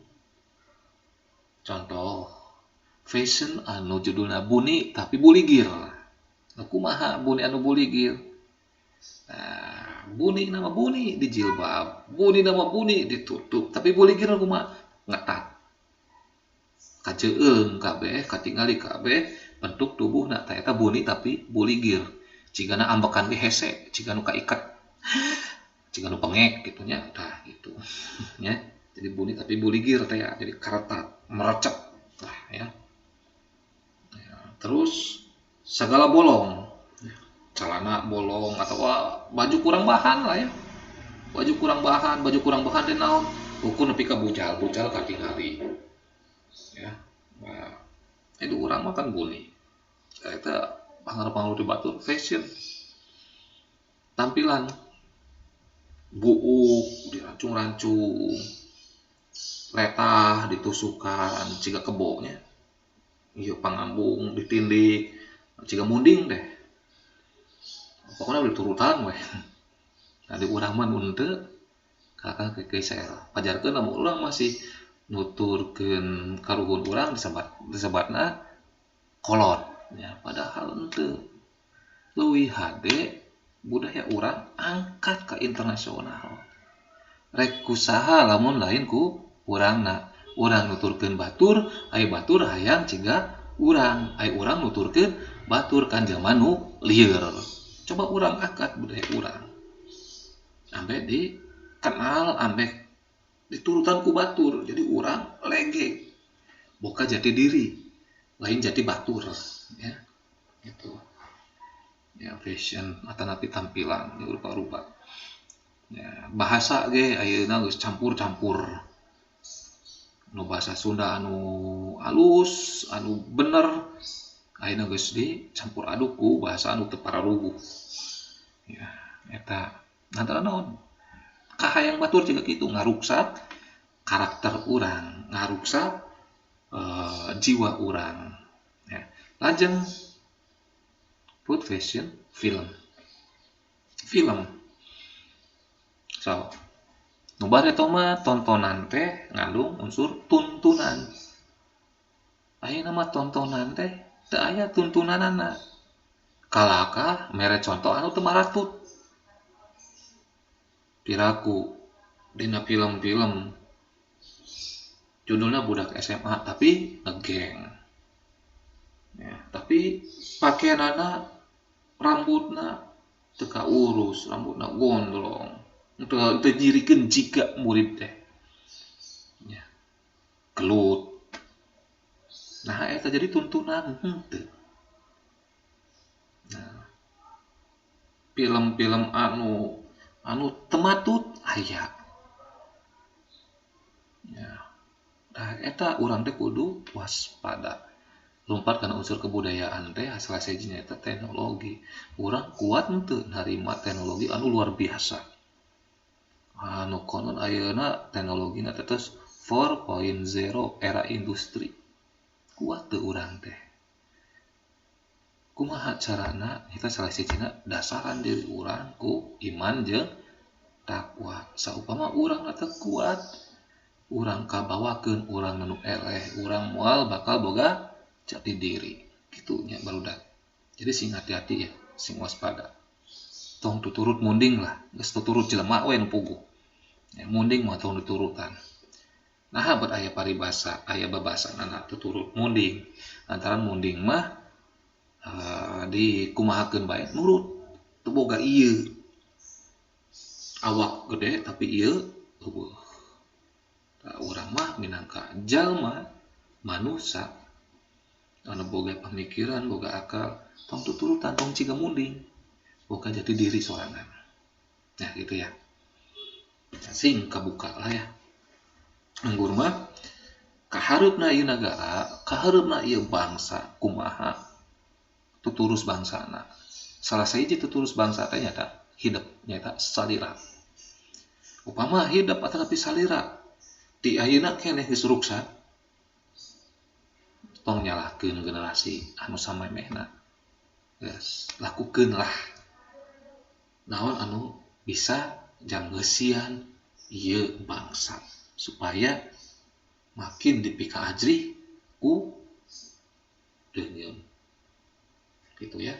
Contoh, fashion anu judulna buni tapi buligir. Nah, kumaha buni anu buligir? Nah, buni nama buni di jilbab, buni nama buni ditutup, tapi buligir kumaha? Ngetat. Kaceueung kabeh, katingali kabeh bentuk tubuhna tah eta buni tapi buligir. Cigana ambekan ge hese, cigana kaiket. Cigana pengek gitu nya, tah gitu. Ya. Jadi buni tapi buligir teh ya, jadi karetat, merecet. Tah ya. Terus segala bolong. Celana bolong atau baju kurang bahan lah ya. Baju kurang bahan teh naon? Ukur nepi ka bucal katingali. Ya. Nah, itu urang makan buli. Eta pangaruh-pangaruh di batur fashion. Tampilan buuk dirancung-rancung. Letah ditusukan ciga kebonya. Ieu pangambung ditindik, ciga munding deh. Pokoknya udah turutan weh. Nah di urang mah mun teu kakak kekeser. Pajarkeun lamun urang masih nuturkeun karuhun urang disebatna kolot. Ya, padahal henteu. Leuwih hade budaya urang angkat ke internasional. Rek kusaha lamun lain ku urangna. Urang nuturkeun batur, aya batur hayang ciga urang. Aya urang nuturkeun batur kan jelema nu lieur. Coba urang angkat budaya urang. Ambe dikenal, ambe diturutan ku batur. Jadi urang lege. Boga jati diri. Lain jati batur. Ya, gitu. Ya, fashion atau napi tampilan ya rupa-rupa. Ya, bahasa ge ayeuna geus campur-campur. Nu bahasa Sunda anu alus, anu bener, ayeuna geus dicampur aduk ku bahasa anu teu pararuguh. Ya, eta antara naon? Kahayang batur juga kitu ngaruksa karakter urang, ngaruksa jiwa urang. Ya. Lajeng food fashion film. So, nu bareto mah tontonan teh ngandung unsur tuntunan. Ayeuna mah tontonan teh teu aya tuntunanana. Kalaka mere contoh anu teu maratut. Piraku dina film-film judulnya budak SMA tapi ngegeng. Ya, tapi pakaianana rambutna teu kaurus, rambutna gondrong. Teu nyirikeun jiga murid teh. Ya. Gelut. Nah, eta jadi tuntunan henteu. Nah, film-film anu tematut aya. Ya. Nah, eta urang teh kudu waspada. Lompat kana unsur kebudayaan teh salah sijina eta teknologi. Urang kuat henteu narima teknologi anu luar biasa. Anu konon ayeuna teknologina teh 4.0 era industri. Kuat teu urang teh. Kumaha carana? Eta salah sijina dasaran diri urang ku iman jeung takwa. Saupama urang teh kuat, urang kabawakeun urang anu eleh, urang moal bakal boga jati diri. Kitu nya barudak. Jadi sing hati-hati ya, sing waspada. Tong tuturut munding lah, geus tuturut jelema we nu puguh. Ya, munding mah tong diturutan. Nah, bet aya paribasa, aya babasanana tuturut munding. Lantaran munding mah dikumahakeun bae nurut. Teu boga ieu. Awak gede tapi ieu eueuh. Urang mah minangka jalma manusia anu boga pemikiran boga akal tong tuturutan tong ciga munding boga jati diri sorangan. Nah gitu ya, sing kabuka lah ya anggur mah kahareupna ieu nagara kahareupna ieu bangsa kumaha tuturus bangsana salah sahiji tuturus bangsa teh nyata hidup nyata salira upama hidup tapi salira di ayeuna keneh geus ruksa tong nyalahkeun generasi anu samemehna geus lakukeun lah naon anu bisa janggeusian ieu bangsa supaya makin dipika ajrih ku deungeun gitu ya.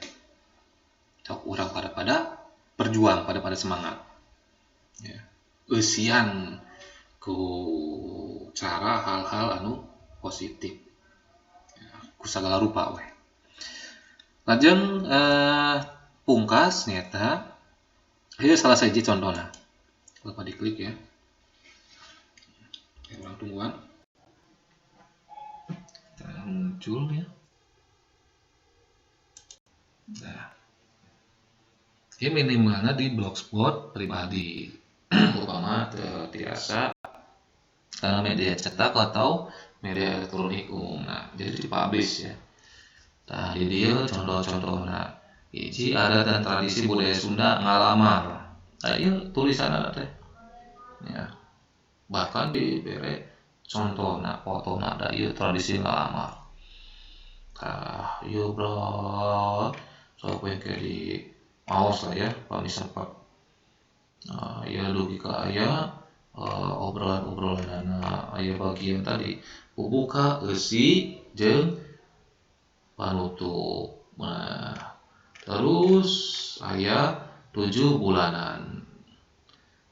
Cok urang pada berjuang pada semangat ya. Eusian ku cara hal-hal anu positif ya, ku sagala rupa we. Lajeng pungkas nyata ieu salah sahiji contohna. Lupa diklik ya. Ulang tungguan. Muncul ya. Nah. Ini minimalnya di blogspot pribadi. Upama terbiasa media cetak atau media elektronik umum. Nah, jadi dipublish ya. Nah, di dia contoh-contohna hiji adat dan tradisi budaya Sunda ngalamar. Nah, ieu tulisan ada teh. Ya. Bahkan dibere contohna fotona ada ieu tradisi ngalamar. Tah, ieu bro. Sok we ke di maos lah ya, kalau sempat. Ya logika aya obrolan-obrolan aya bagian tadi buka eusi jeung panutup. Nah, terus aya 7 bulanan.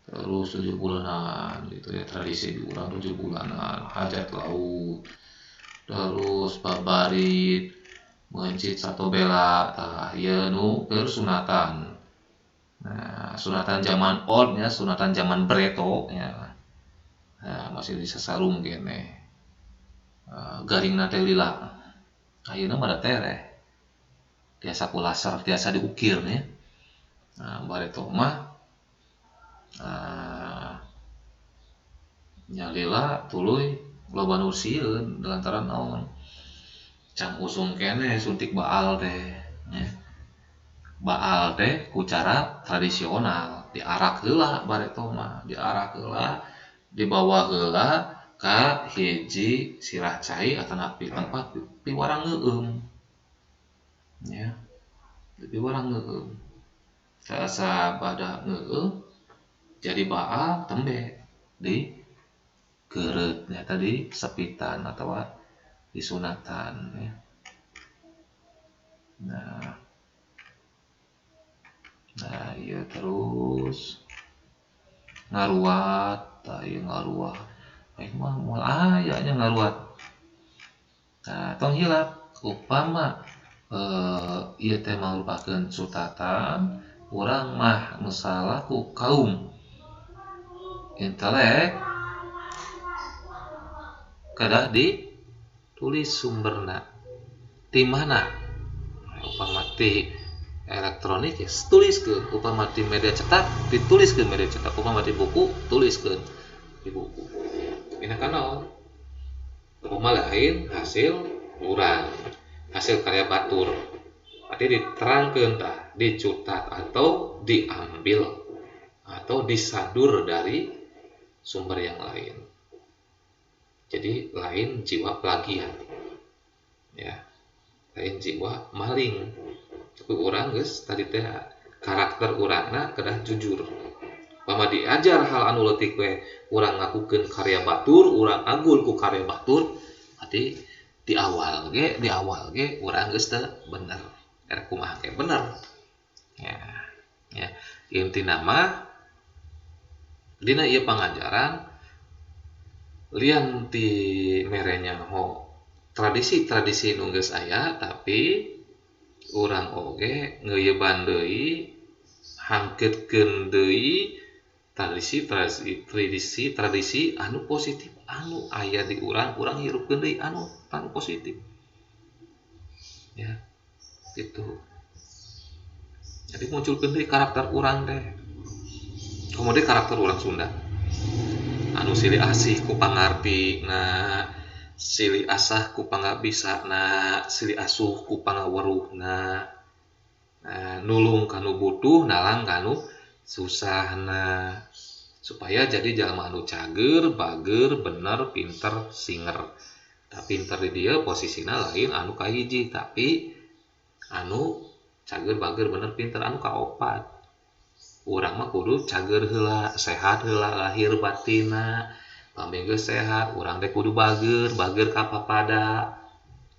Terus 7 bulanan gitu ya, tradisi di urang 7 bulanan, hajat laut. Terus babarit mencit satu bela tah ieu nu keur sunatan. Nah, sunatan zaman old nya, sunatan zaman Breto ya. Nah, masih di sasarung kene. Garingna teh lila. Ayeuna mah da tereh. Tiasa ku laser, tiasa diukir nya. Nah, Breto mah nya lila tuluy loba nu sieun lantaran naon? Can usung kene suntik baal teh. Baal teh ku cara tradisional diarak heula bareto mah diarak heula dibawa heula ka hiji sirah cai atau tempat piwarang ngeueum ya piwarang ngeueum saasa pada ngeueuh jadi baal tembe di geureut tadi sepitan atau disunatan ya. Nah, iya terus ngaruat, ieu ngaruah. Aing mah moal aya nya ngaruat. Nah, tong hilap upama ieu teh merupakeun sutatan, urang mah nu salah ku kaum intelek kedah ditulis sumberna. Ti mana? Upama ti elektronik ya tuliskeun, upama di media cetak dituliskeun media cetak, upama di buku tuliskeun di buku. Ini kan naon? Upama lain hasil urang, hasil karya batur. Berarti diterangkeun tah, dicutat atau diambil atau disadur dari sumber yang lain. Jadi lain jiwa plagiat. Ya. Lain jiwa maling. Tapi urang geus tadi teh karakter urangna kedah jujur. Pama diajar hal anu leutik we urang ngakukeun karya batur, urang agul ku karya batur, berarti di awal ge urang geus teu bener. Era kumaha ge bener. Ya. Intina mah dina ieu pangajaran lian ti merenya tradisi-tradisi nu geus aya tapi urang oge ngeuyeban deui hangkeutkeun deui tradisi anu positif anu aya di urang hirupkeun deui anu positif ya gitu. Jadi munculkeun deui karakter urang teh. Kemudian karakter urang Sunda anu silih asih ku pangartina, silih asah ku pangabisana, silih asuh ku pangaweruhna, nulung kanu butuh, nalang kanu susahna, supaya jadi jalma anu cager, bager, bener, pinter, singer. Tapi pinter di dia posisina lain anu kahiji, tapi anu cager, bager, bener, pinter, anu kaopat. Urang mah kudu cager heula, sehat heula lahir batina. Pami geus sehat, urang teh kudu bager, bager ka papada.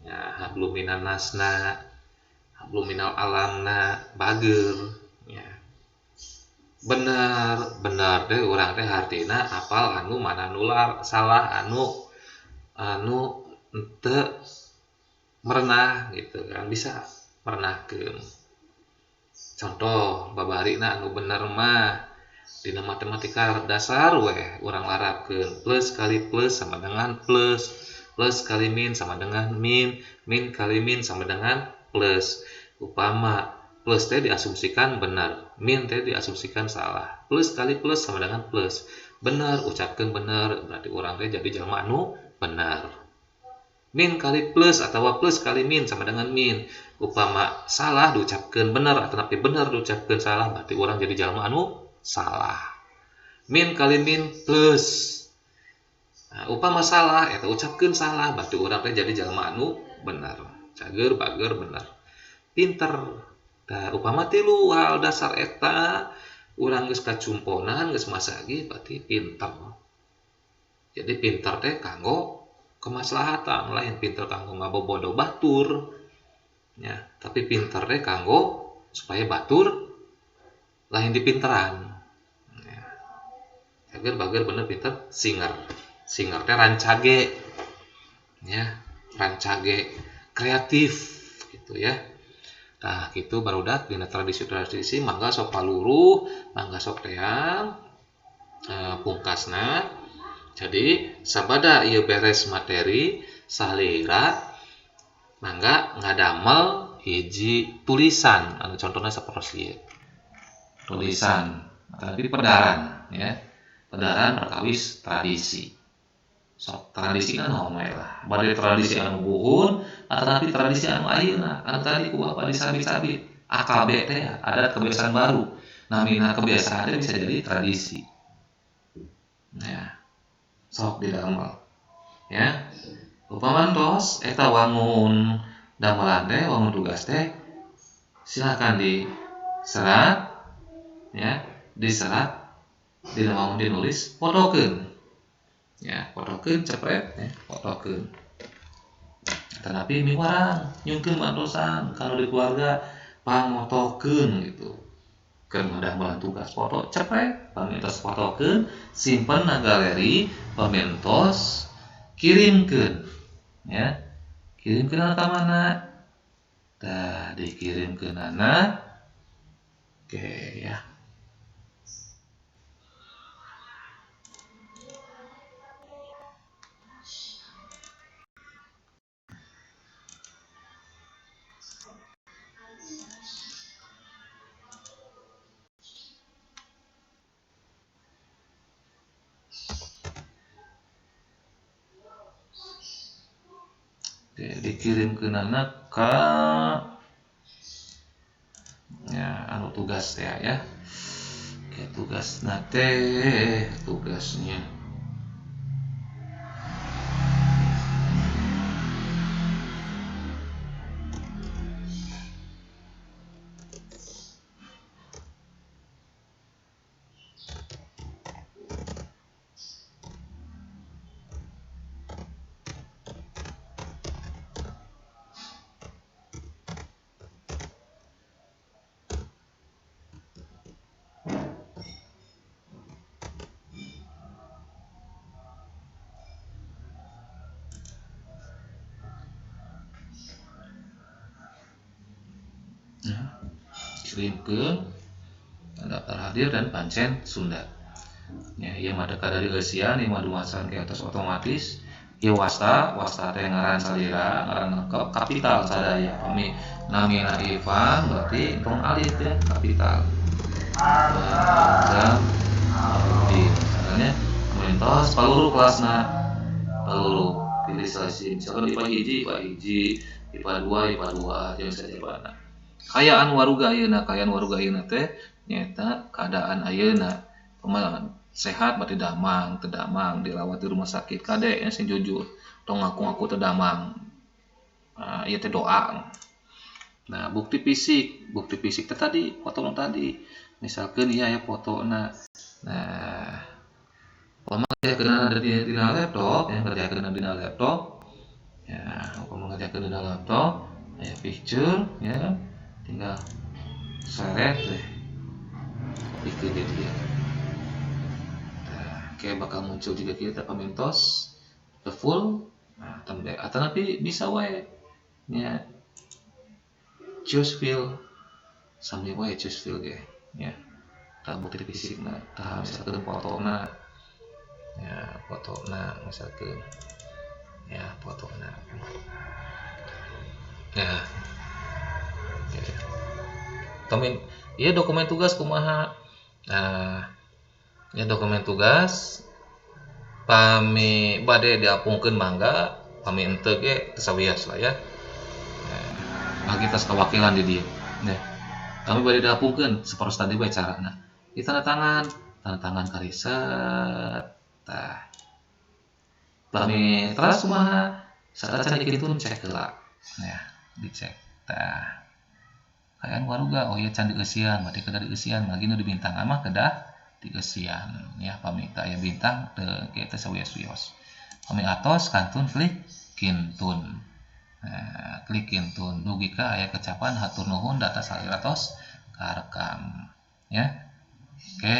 Ya, hablum minan nasna, hablum minal alamna, bager. Ya. Bener, bener teh urang teh hartina apal anu mana nular salah anu henteu merenah gitu kan, bisa merenahkeun. Contoh babarina anu bener mah dina matematika dasar weh urang larapkeun plus kali plus sama dengan plus, plus kali min sama dengan min, min kali min sama dengan plus. Upama plus teh diasumsikan benar, min teh diasumsikan salah. Plus kali plus sama dengan plus. Benar, ucapkeun benar, berarti urang teh jadi jalma anu benar. Min kali plus atau plus kali min sama dengan min. Upama salah diucapkeun benar atau tapi benar diucapkeun salah, berarti urang jadi jalma anu salah. Min kali min plus. Nah, upama salah eta ucapkeun salah, berarti urang teh jadi jalma anu benar. Cager, bager, benar. Pinter. Nah, upama tilu hal dasar eta urang geus kacumponan, geus masagi, berarti pinter. Jadi pinter teh kanggo kemaslahatan, lain pinter kanggo ngabobodo batur. Ya, tapi pinter teh kanggo supaya batur lain dipinteran. Ya. Cager, bager, bener, pinter, singer. Singer teh rancage. Ya, rancage, kreatif gitu ya. Nah, gitu barudak dina tradisi-tradisi mangga sok paluruh, mangga sok teang pungkasna. Jadi sabada ieu beres materi salira mangga ngadamel hiji tulisan anu contohna sapertos ieu. Tulisan tapi pedaran ya. Pedaran perkawis tradisi. Sok tradisi kan naon we lah. Bade tradisi anu buhun atapi tradisi anu ayeuna. Anu tadi ku Bapak disabit-sabit. AKB teh adat kebiasaan baru. Namina kebiasaan teh bisa jadi tradisi. Ya. Sok didamel. Ya. Upamantos eta wangun damelan teh, wangun tugas teh silakan diserat ya, diserat dina wangun dinulis fotokeun. Ya, fotokeun cepret ya, fotokeun. Tetapi miwarang nyungkeun mantosan kalau di keluarga pangotokeun gitu. Keur ngadamelan tugas foto cepret, pamentos fotokeun, simpen na galeri, pamentos kirimkeun. Ya. Kirimkeun ka mana? Tah dikirimkeunana oke ya. Oke, dikirimkeunana ka ya anu tugas ya. Oke, tugasna teh tugasnya kirimkeun daftar hadir dan pancen Sunda. Ya, ieu mah deka dari eusian, ieu mah dumasan ke atas otomatis Ieu wasta teh ngaran salira, ngaran lengkap kapital sadaya. Pami namina Ivan berarti tong alif ya kapital. Dan misalnya mentos paluru kelasna paluru pilih selesai misalkan IPA hiji IPA 2 jeung sajabana. Kayaan waruga ayeuna teh nyaeta keadaan ayeuna pemalan sehat berarti damang tedamang dirawat di rumah sakit kade ya sing jujur tong ngaku-ngaku tedamang ieu teh doa. Nah bukti fisik tadi foto tadi misalkan iya ya fotona. Nah umpama kerjakeun dina laptop ya kerjakeun dina laptop ya umpama kerjakeun dina laptop aya picture ya tinggal seret deh bikin dia. Kayak bakal muncul juga kita pamentos the full nah tambah atau nanti bisa wae ya choose feel sambil wae choose feel ge ya tah bukti fisik na tah misalkan fotona ya fotona misalkan ya fotona ya ieu dokumen tugas kumaha. Nah ya dokumen tugas pami bade diapungkeun mangga pami henteu ge sawias lah ya. Nah kita kawakilan di dieu. Nah, kami bade diapungkeun saparos tadi bae carana. Di tanda tangan kariset. Tah. Pami teras kumaha? Sacan dikitun cek heula. Nah, dicek. Tah. Kayaan waruga oh ieu can dieusian, berarti kedah dieusian, lagi nu dibintang mah kedah dieusian ya pami teh aya bintang teu kitu sawios-wios. Pami atos kantun klik kintun. Nah, klik kintun dugi ka aya kecapan hatur nuhun data salira tos karekam ya. Ke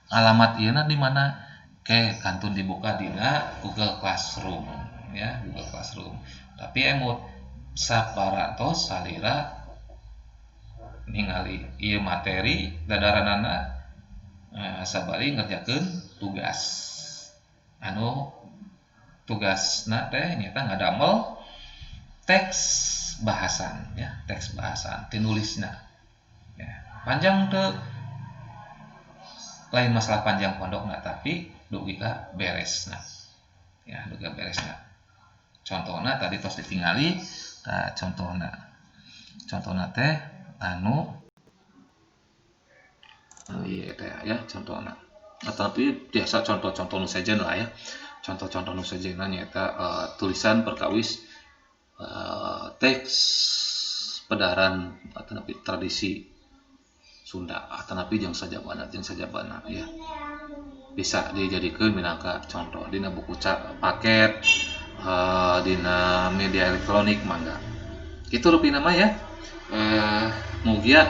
alamat ieuna di mana? Ke kantun dibuka dina Google Classroom ya, Google Classroom. Tapi emut saparatos salira ningali ieu materi dadaranana sabari ngerjakeun tugas anu tugasna teh nyata ngadamel teks bahasan ya teks bahasan tinulisna ya panjang teu lain masalah panjang pondokna tapi dugi ka beresna ya dugi ka beresna contohna tadi tos ditingali tah contohna teh anu iya teh ya contohna tapi biasa contoh-contoh nu sejen lah ya contoh-contoh nu sejenna nyaeta tulisan perkawis teks pedaran atau tradisi Sunda atau jeung sajabana ya bisa dijadikeun minangka contoh dina buku paket dina media elektronik mangga kitu rupina mah ya mugia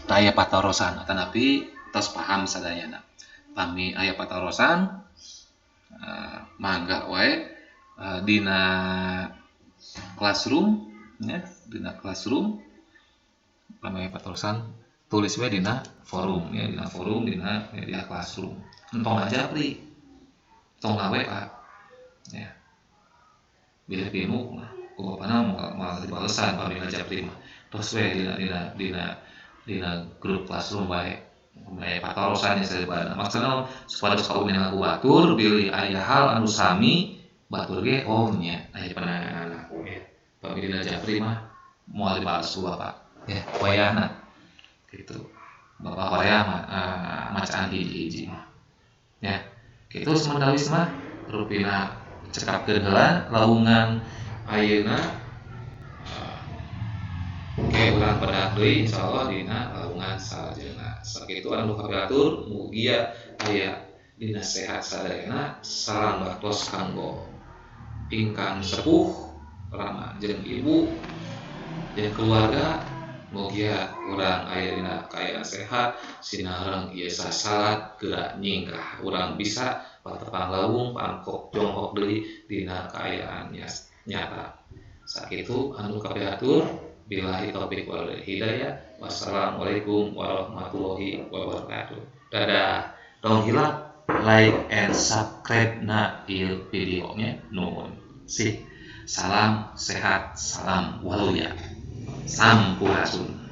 aya patarosan atanapi tos paham sadayana pami aya patarosan mangga wae dina classroom ya dina classroom pami aya patarosan tulis we dina forum ya dina forum dina media classroom entong ngajapri entong ngaWA ya bilih pinu ku bapana malah dibalesan pami ngajapri mah terus we dina grup classroom bae patarosan ya sabana maksudna supaya kaum yang aku batur bilih aya hal anu sami batur ge oh nya aya pananganan ya pami dina japri mah moal dibales ku bapak ya wayahna gitu bapak wayah macaan hiji-hiji ya kitu semendawis mah rupina cekapkeun heula lawungan ayeuna kayak urang pada deui insyaallah dina lawungan salajengna sakitu anu kapiatur mugia aya dina sehat sadayana salam baktos kanggo ingkang sepuh rama jeung ibu jeung keluarga mugia urang aya dina kaayaan sehat sinaheung ieu salat geura nyingkah urang bisa patepang lawung pangkok jongkok deui dina kaayaan nyata sakitu anu kapiatur billahi taufiq wal hidayah. Wassalamualaikum warahmatullahi wabarakatuh. Dadah. Dong hilap. like and subscribe na ieu videonya. Nuhun. Salam sehat, salam waluya. Sampurasun.